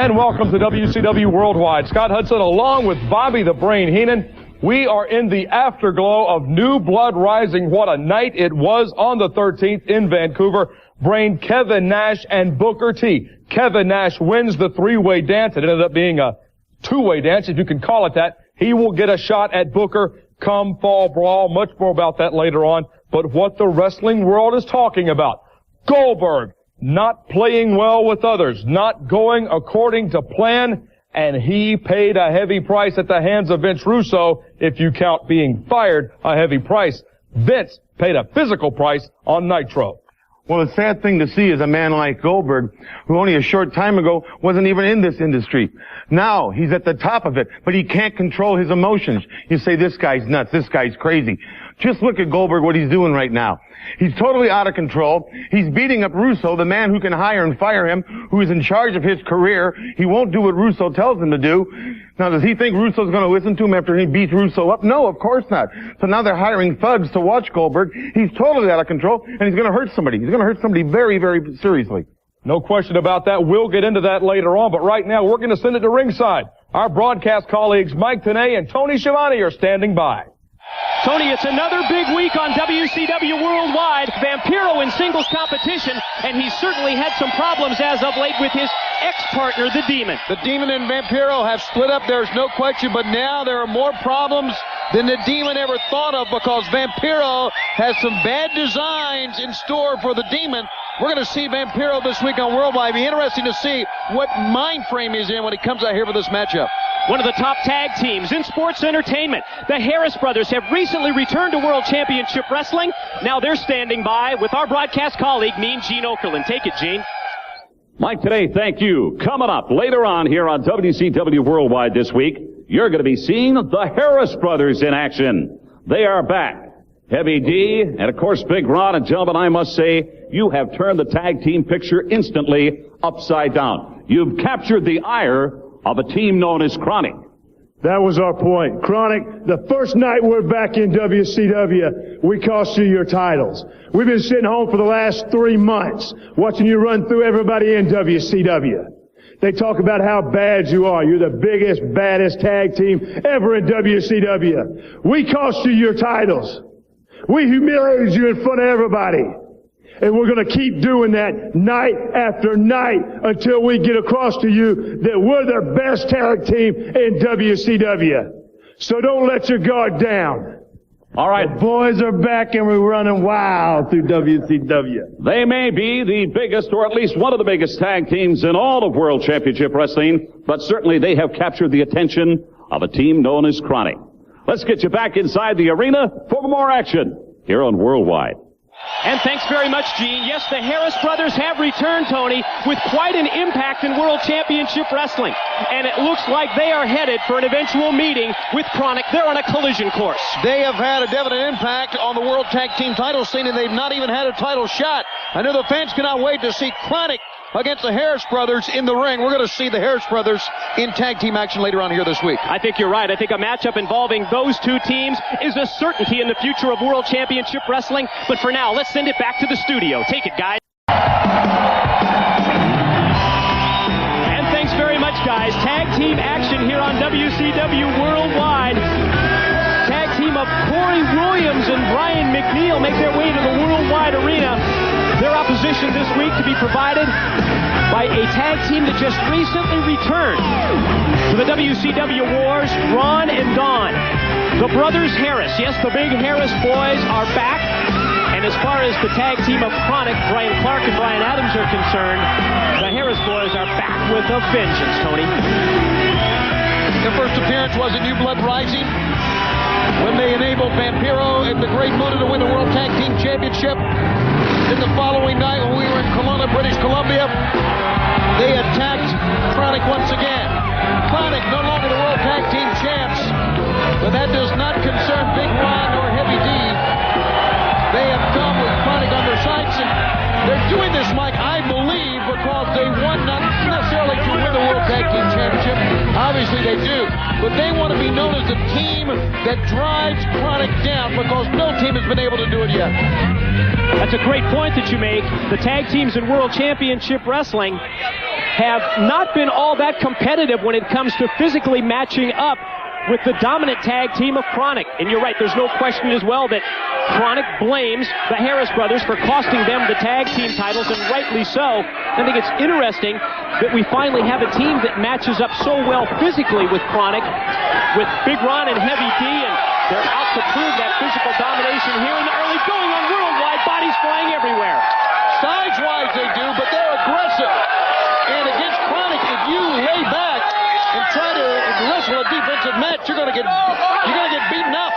And welcome to WCW Worldwide. Scott Hudson along with Bobby the Brain Heenan. We are in the afterglow of New Blood Rising. What a night it was on the 13th in Vancouver. Brain, Kevin Nash, and Booker T. Kevin Nash wins the three-way dance. It ended up being a two-way dance, if you can call it that. He will get a shot at Booker come Fall Brawl. Much more about that later on. But what the wrestling world is talking about. Goldberg not playing well with others, not going according to plan, and he paid a heavy price at the hands of Vince Russo. If you count being fired a heavy price, Vince paid a physical price on Nitro. Well, the sad thing to see is a man like Goldberg, who only a short time ago wasn't even in this industry. Now he's at the top of it, but he can't control his emotions. You say, this guy's nuts, this guy's crazy. Just look at Goldberg, what he's doing right now. He's totally out of control. He's beating up Russo, the man who can hire and fire him, who is in charge of his career. He won't do what Russo tells him to do. Now, does he think Russo's going to listen to him after he beats Russo up? No, of course not. So now they're hiring thugs to watch Goldberg. He's totally out of control, and he's going to hurt somebody. He's going to hurt somebody very, very seriously. No question about that. We'll get into that later on, but right now we're going to send it to ringside. Our broadcast colleagues Mike Tenay and Tony Schiavone are standing by. Tony, it's another big week on WCW Worldwide. Vampiro in singles competition, and he's certainly had some problems as of late with his ex-partner, the Demon. The Demon and Vampiro have split up, there's no question, but now there are more problems than the Demon ever thought of because Vampiro has some bad designs in store for the Demon. We're going to see Vampiro this week on Worldwide. It'll be interesting to see what mind frame he's in when he comes out here for this matchup. One of the top tag teams in sports entertainment. The Harris brothers have recently returned to World Championship Wrestling. Now they're standing by with our broadcast colleague, Mean Gene Okerlund. Take it, Gene. Mike, today, thank you. Coming up later on here on WCW Worldwide this week, you're going to be seeing the Harris brothers in action. They are back. Heavy D, and of course Big Ron, and gentlemen, I must say, you have turned the tag team picture instantly upside down. You've captured the ire of a team known as Chronic. That was our point. Chronic, the first night we're back in WCW, we cost you your titles. We've been sitting home for the last 3 months watching you run through everybody in WCW. They talk about how bad you are. You're the biggest, baddest tag team ever in WCW. We cost you your titles. We humiliated you in front of everybody. And we're going to keep doing that night after night until we get across to you that we're the best tag team in WCW. So don't let your guard down. All right. The boys are back and we're running wild through WCW. They may be the biggest, or at least one of the biggest tag teams in all of World Championship Wrestling, but certainly they have captured the attention of a team known as Chronic. Let's get you back inside the arena for more action here on Worldwide. And thanks very much, Gene. Yes, the Harris brothers have returned, Tony, with quite an impact in World Championship Wrestling. And it looks like they are headed for an eventual meeting with Chronic. They're on a collision course. They have had a definite impact on the World Tag Team title scene, and they've not even had a title shot. I know the fans cannot wait to see Chronic against the Harris brothers in the ring. We're going to see the Harris brothers in tag team action later on here this week. I think you're right. I think a matchup involving those two teams is a certainty in the future of World Championship Wrestling. But for now, let's send it back to the studio. Take it, guys. And thanks very much, guys. Tag team action here on WCW Worldwide. Tag team of Kory Williams and Brian McNeil make their way to the Worldwide Arena. Their opposition this week to be provided by a tag team that just recently returned to the WCW Wars, Ron and Don. The brothers Harris, yes, the big Harris boys are back. And as far as the tag team of Chronic, Brian Clark and Brian Adams are concerned, the Harris boys are back with a vengeance, Tony. Their first appearance was in New Blood Rising when they enabled Vampiro and the Great Muta to win the World Tag Team Championship. Then the following night when we were in Kelowna, British Columbia, they attacked Chronic once again. Chronic no longer the World Tag Team champs, but that does not concern Big Ron or Heavy D. They have come with Chronic on their sights, and they're doing this, Mike, I believe, because they want not necessarily to win the World Tag Team Championship. Obviously they do, but they want to be known as the team that drives Chronic down because no team has been able to do it yet. That's a great point that you make. The tag teams in World Championship Wrestling have not been all that competitive when it comes to physically matching up with the dominant tag team of Chronic. And you're right, there's no question as well that Chronic blames the Harris brothers for costing them the tag team titles, and rightly so. I think it's interesting that we finally have a team that matches up so well physically with Chronic, with Big Ron and Heavy D, and they're out to prove that physical domination here in the early going on Worldwide. Bodies flying everywhere. Size-wise they do, but they're aggressive. And against Chronic, if you lay back and try to wrestle a defensive match, you're gonna get beaten up.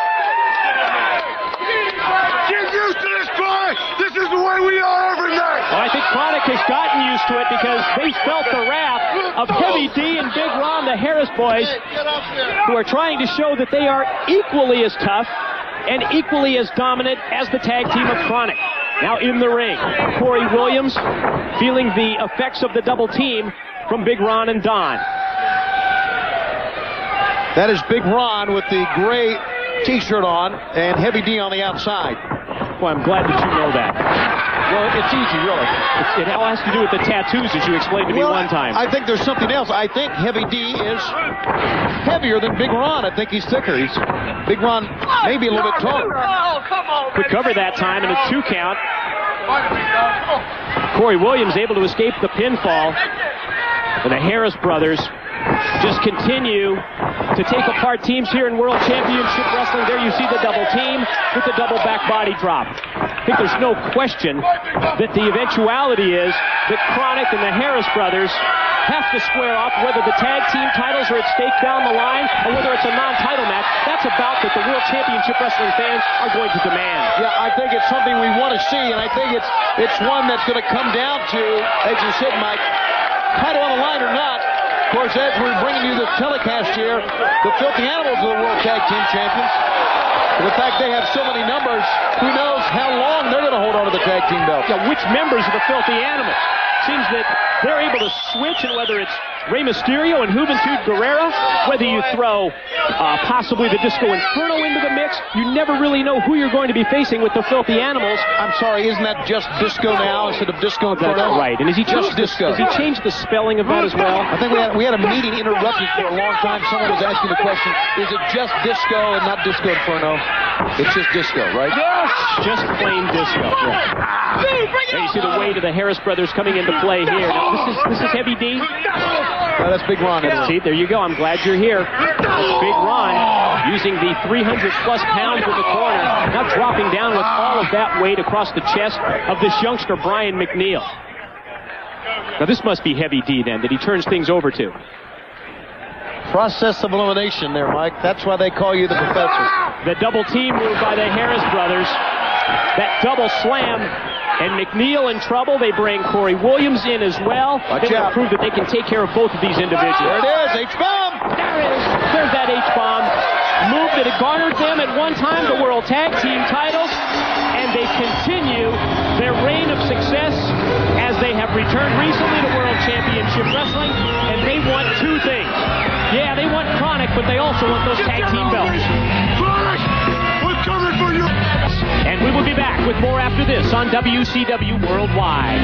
Get used to this, Kory! This is the way we are every night! Well, I think Chronic has gotten used to it because they felt the wrath of Heavy D and Big Ron, the Harris boys, who are trying to show that they are equally as tough and equally as dominant as the tag team of Chronic. Now in the ring, Kory Williams feeling the effects of the double team from Big Ron and Don. That is Big Ron with the gray T-shirt on and Heavy D on the outside. Well, I'm glad that you know that. Well, it's easy, really. It all has to do with the tattoos, as you explained to me one time. I think there's something else. I think Heavy D is heavier than Big Ron. I think he's thicker. Big Ron maybe a little bit taller. Could cover that time in a 2 count. Kory Williams able to escape the pinfall. And the Harris brothers just continue to take apart teams here in World Championship Wrestling. There you see the double team with the double back body drop. I think there's no question that the eventuality is that Chronic and the Harris brothers have to square off whether the tag team titles are at stake down the line or whether it's a non-title match. That's a bout that the World Championship Wrestling fans are going to demand. Yeah, I think it's something we want to see, and I think it's one that's going to come down to, as you said, Mike, title on the line or not. Of course, as we're bringing you this telecast here, the Filthy Animals are the World Tag Team Champions. And the fact they have so many numbers, who knows how long they're going to hold on to the tag team belt. Yeah, which members of the Filthy Animals? Seems that they're able to switch, and whether it's Rey Mysterio and Juventud Guerrera, whether you throw possibly the Disco Inferno into the mix, you never really know who you're going to be facing with the Filthy Animals. I'm sorry, isn't that just Disco now instead of Disco Inferno? That's right. And has he just Disco? Has he changed the spelling of that as well? I think we had a meeting interrupted for a long time. Someone was asking the question, is it just Disco and not Disco Inferno? It's just Disco, right? Yes! Just plain Disco. Yeah. There you see the weight of the Harris brothers coming into play here. Now, this is Heavy D. That's Big Ron. See, there you go. I'm glad you're here. That's Big Ron using the 300-plus pounds in the corner, now dropping down with all of that weight across the chest of this youngster, Brian McNeil. Now, this must be Heavy D, then, that he turns things over to. Process of elimination there, Mike. That's why they call you the professor. The double team move by the Harris brothers. That double slam. And McNeil in trouble. They bring Kory Williams in as well. They will prove that they can take care of both of these individuals. There it is, H-bomb! There it is. There's that H-bomb. Move that had garnered them at one time the World Tag Team titles. And they continue their reign of success as they have returned recently to World Championship Wrestling. And they want 2 things. Yeah, they want Chronic, but they also want those tag team belts. Chronic! We're coming for you! And we will be back with more after this on WCW Worldwide.